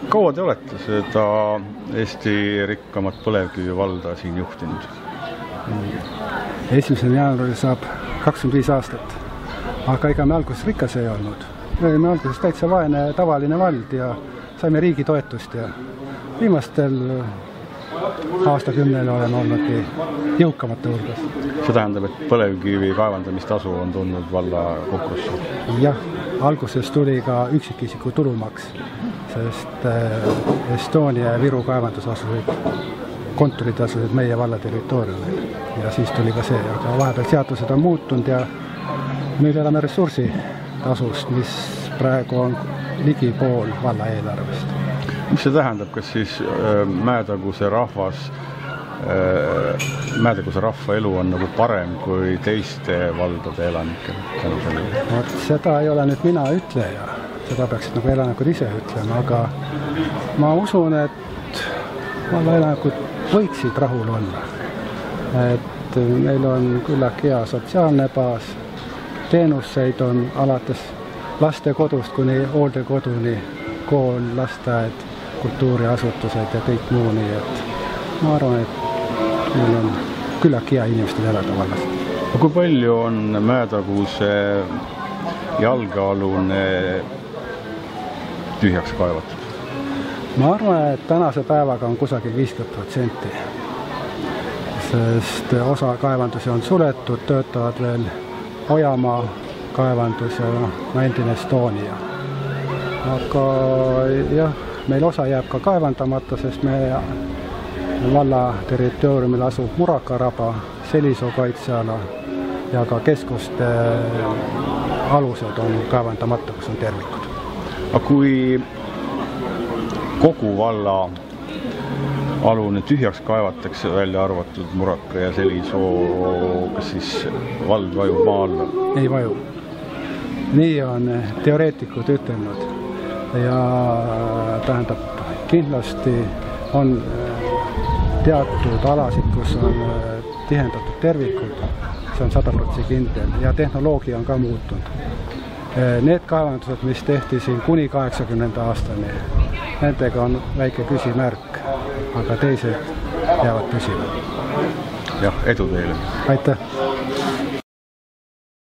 Kaua te olete seda Eesti rikkamat põlevkivivalda siin juhtinud? 1. jaanuaril saab 25 aastat. Aga ega me alguses rikas ei olnud. Me olime alguses täitsa vaene tavaline vald ja saime riigi toetust ja viimastel aastakümnel oleme olnudki jõukamate hulgas. See tähendab, et põlevkivi kaevandamistasu on tulnud valla kokkusse? Jah, alguses tuli ka üksikisiku tulumaks, sest Estonia ja Viru kaevandus asusid, kontorid asusid meie valla territooriumil ja siis tuli ka see, aga vahepeal seadused on muutunud ja nüüd elame ressursitasust, mis praegu on ligi pool valla eelarvest. Mis see tähendab, kas siis Mäetaguse rahva elu on nagu parem kui teiste valdade elanikel? Seda ei ole nüüd mina ütleja, seda peaksid nagu elanikud ise ütlema, aga ma usun, et valla elanikud võiksid rahul olla. Et meil on küllalt hea sotsiaalne baas, teenuseid on alates lastekodust kuni hooldekoduni, kool, lasteaed, kultuuriasutused ja kõik muu, nii et ma arvan, et meil on küllalt hea inimestel elada vallas. Kui palju on Mäetaguse jalgealune tühjaks kaevatud? Ma arvan, et tänase päevaga on kusagil 50%, sest osa kaevandusi on suletud, töötavad veel Ojamaa kaevandus ja endine Estonia. Aga jah, meil osa jääb ka kaevandamata, sest me valla territooriumil asub Murakaraba, Selisoo kaitseala ja ka keskuste alused on kaevandamata, kus on tervikud. Aga kui kogu valla alune tühjaks kaevatakse, välja arvatud Muraka ja Selisoo, kas siis vald vajub maa alla? Ei vaju. Nii on teoreetikud ütelnud ja tähendab, kindlasti on teatud alasid, kus on tihendatud tervikud, see on 100% kindel ja tehnoloogia on ka muutunud. Need kaevandused, mis tehti siin kuni 80. aastani, nendega on väike küsimärk, aga teised jäävad püsivad. Jah, edu teile! Aitäh!